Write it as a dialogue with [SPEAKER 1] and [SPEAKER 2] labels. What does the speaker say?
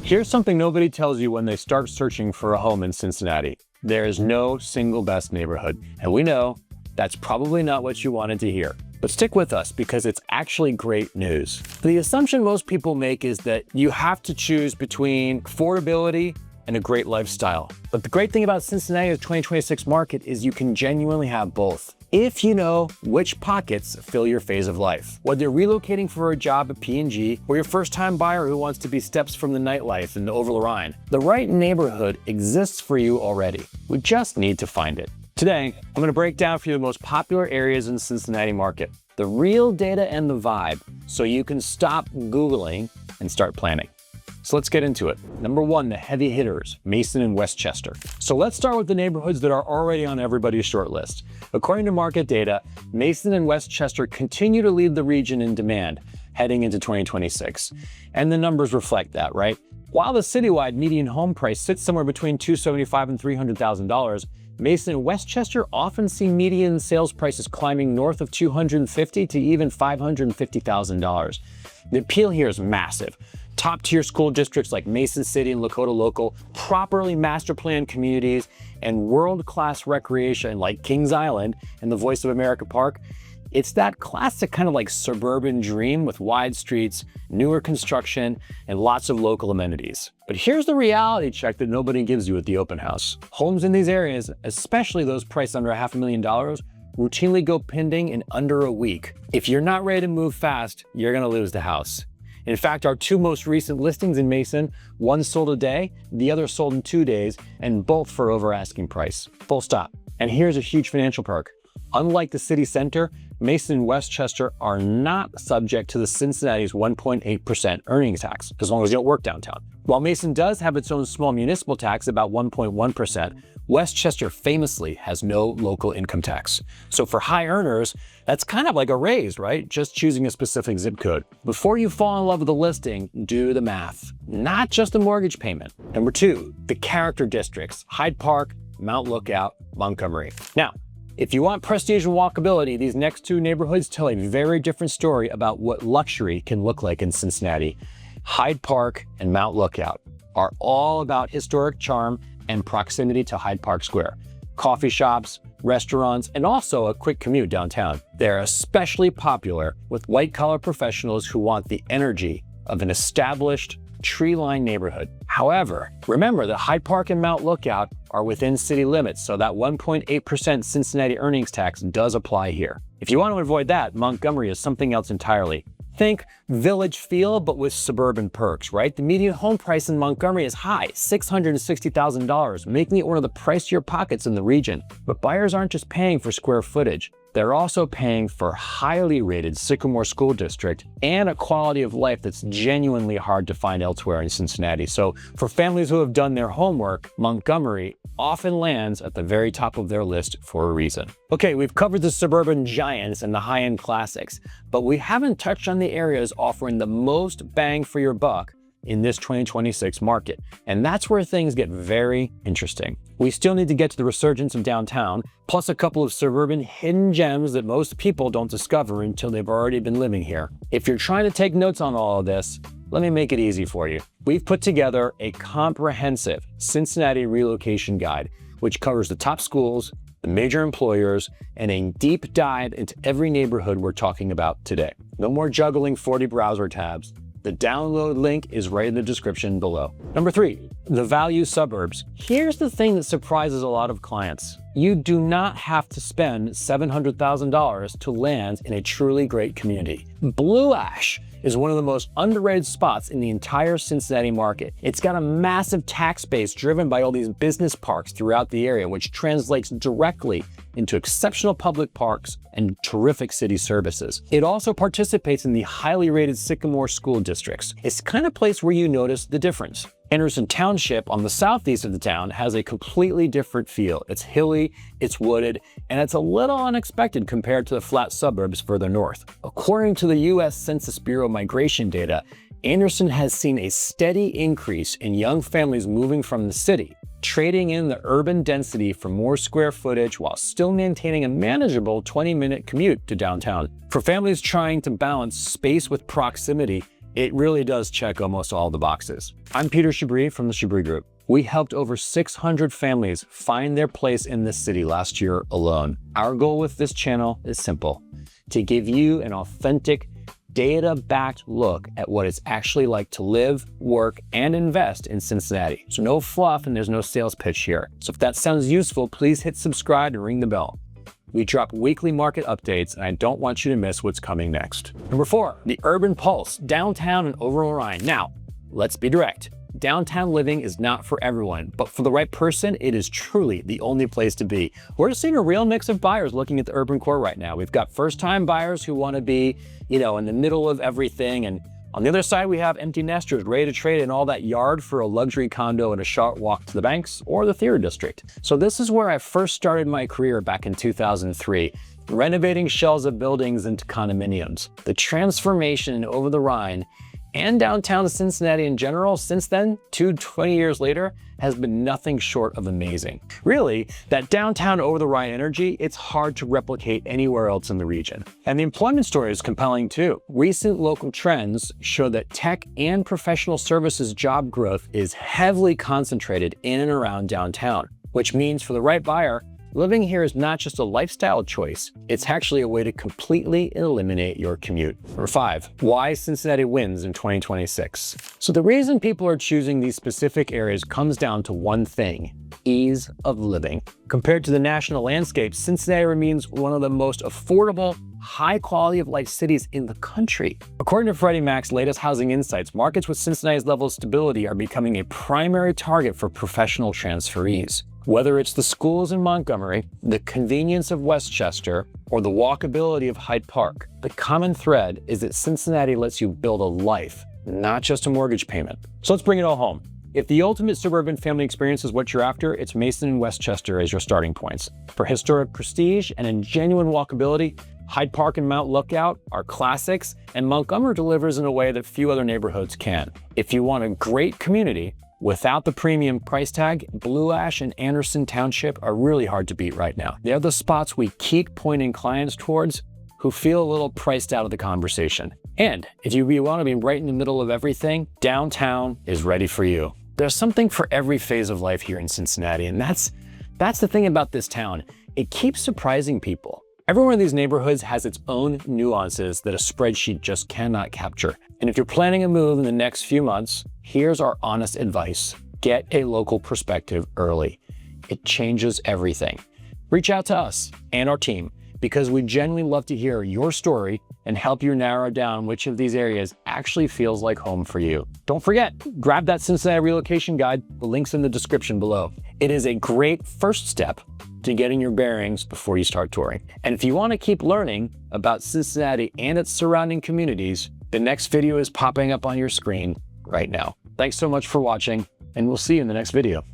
[SPEAKER 1] Here's something nobody tells you when they start searching for a home in Cincinnati. There is no single best neighborhood, and we know that's probably not what you wanted to hear. But stick with us because it's actually great news. The assumption most people make is that you have to choose between affordability and a great lifestyle. But the great thing about Cincinnati's 2026 market is you can genuinely have both, if you know which pockets fill your phase of life. Whether you're relocating for a job at P&G or your first-time buyer who wants to be steps from the nightlife in Over the Rhine, the right neighborhood exists for you already. We just need to find it. Today, I'm going to break down for you the most popular areas in the Cincinnati market, the real data and the vibe, so you can stop Googling and start planning. So let's get into it. Number one, the heavy hitters, Mason and Westchester. So let's start with the neighborhoods that are already on everybody's short list. According to market data, Mason and Westchester continue to lead the region in demand heading into 2026. And the numbers reflect that, right? While the citywide median home price sits somewhere between $275,000 and $300,000, Mason and Westchester often see median sales prices climbing north of $250,000 to even $550,000. The appeal here is massive. Top-tier school districts like Mason City and Lakota Local, properly master-planned communities, and world-class recreation like Kings Island and the Voice of America Park. It's that classic kind of like suburban dream with wide streets, newer construction, and lots of local amenities. But here's the reality check that nobody gives you at the open house. Homes in these areas, especially those priced under $500,000, routinely go pending in under a week. If you're not ready to move fast, you're gonna lose the house. In fact, our two most recent listings in Mason, one sold a day, the other sold in 2 days, and both for over asking price. Full stop. And here's a huge financial perk. Unlike the city center, Mason and Westchester are not subject to the Cincinnati's 1.8% earnings tax, as long as you don't work downtown. While Mason does have its own small municipal tax, about 1.1%, Westchester famously has no local income tax. So for high earners, that's kind of like a raise, right? Just choosing a specific zip code. Before you fall in love with the listing, do the math, not just the mortgage payment. Number two, the character districts, Hyde Park, Mount Lookout, Montgomery. Now, if you want prestige and walkability, these next two neighborhoods tell a very different story about what luxury can look like in Cincinnati. Hyde Park and Mount Lookout are all about historic charm and proximity to Hyde Park Square. Coffee shops, restaurants, and also a quick commute downtown. They're especially popular with white-collar professionals who want the energy of an established, tree-lined neighborhood. However, remember that Hyde Park and Mount Lookout are within city limits, so that 1.8% Cincinnati earnings tax does apply here. If you want to avoid that, Montgomery is something else entirely. Think village feel, but with suburban perks, right? The median home price in Montgomery is high, $660,000, making it one of the pricier pockets in the region. But buyers aren't just paying for square footage. They're also paying for highly rated Sycamore School District and a quality of life that's genuinely hard to find elsewhere in Cincinnati. So for families who have done their homework, Montgomery often lands at the very top of their list for a reason. Okay, we've covered the suburban giants and the high-end classics, but we haven't touched on the areas offering the most bang for your buck in this 2026 market. And that's where things get very interesting. We still need to get to the resurgence of downtown, plus a couple of suburban hidden gems that most people don't discover until they've already been living here. If you're trying to take notes on all of this, let me make it easy for you. We've put together a comprehensive Cincinnati relocation guide, which covers the top schools, the major employers, and a deep dive into every neighborhood we're talking about today. No more juggling 40 browser tabs. The download link is right in the description below. Number three, the value suburbs. Here's the thing that surprises a lot of clients. You do not have to spend $700,000 to land in a truly great community. Blue Ash is one of the most underrated spots in the entire Cincinnati market. It's got a massive tax base driven by all these business parks throughout the area, which translates directly into exceptional public parks and terrific city services. It also participates in the highly rated Sycamore school districts. It's the kind of place where you notice the difference. Anderson Township on the southeast of the town has a completely different feel. It's hilly, it's wooded, and it's a little unexpected compared to the flat suburbs further north. According to the U.S. Census Bureau migration data, Anderson has seen a steady increase in young families moving from the city, trading in the urban density for more square footage while still maintaining a manageable 20-minute commute to downtown. For families trying to balance space with proximity, it really does check almost all the boxes. I'm Peter Chabris from the Chabris Group. We helped over 600 families find their place in this city last year alone. Our goal with this channel is simple: to give you an authentic, data-backed look at what it's actually like to live, work, and invest in Cincinnati. So no fluff and there's no sales pitch here. So if that sounds useful, please hit subscribe and ring the bell. We drop weekly market updates, and I don't want you to miss what's coming next. Number 4, the Urban Pulse, downtown and Overland Rhine. Now, let's be direct. Downtown living is not for everyone, but for the right person, it is truly the only place to be. We're seeing a real mix of buyers looking at the urban core right now. We've got first-time buyers who want to be, in the middle of everything, and on the other side, we have empty nesters ready to trade in all that yard for a luxury condo and a short walk to the banks or the theater district. So this is where I first started my career back in 2003, renovating shells of buildings into condominiums. The transformation over the Rhine and downtown Cincinnati in general since then, 20 years later, has been nothing short of amazing. Really, that downtown over the Rhine energy, it's hard to replicate anywhere else in the region. And the employment story is compelling too. Recent local trends show that tech and professional services job growth is heavily concentrated in and around downtown, which means for the right buyer, living here is not just a lifestyle choice, it's actually a way to completely eliminate your commute. Number 5, why Cincinnati wins in 2026. So the reason people are choosing these specific areas comes down to one thing: ease of living. Compared to the national landscape, Cincinnati remains one of the most affordable, high quality of life cities in the country. According to Freddie Mac's latest housing insights, markets with Cincinnati's level of stability are becoming a primary target for professional transferees. Whether it's the schools in Montgomery, the convenience of Westchester, or the walkability of Hyde Park, the common thread is that Cincinnati lets you build a life, not just a mortgage payment. So let's bring it all home. If the ultimate suburban family experience is what you're after, it's Mason and Westchester as your starting points. For historic prestige and in genuine walkability, Hyde Park and Mount Lookout are classics, and Montgomery delivers in a way that few other neighborhoods can. If you want a great community without the premium price tag, Blue Ash and Anderson Township are really hard to beat right now. They're the spots we keep pointing clients towards who feel a little priced out of the conversation. And if you want to be right in the middle of everything, downtown is ready for you. There's something for every phase of life here in Cincinnati, and that's the thing about this town. It keeps surprising people. Every one of these neighborhoods has its own nuances that a spreadsheet just cannot capture. And if you're planning a move in the next few months, here's our honest advice: get a local perspective early. It changes everything. Reach out to us and our team because we genuinely love to hear your story and help you narrow down which of these areas actually feels like home for you. Don't forget, grab that Cincinnati relocation guide. The link's in the description below. It is a great first step to getting your bearings before you start touring. And if you want to keep learning about Cincinnati and its surrounding communities, the next video is popping up on your screen right now. Thanks so much for watching, and we'll see you in the next video.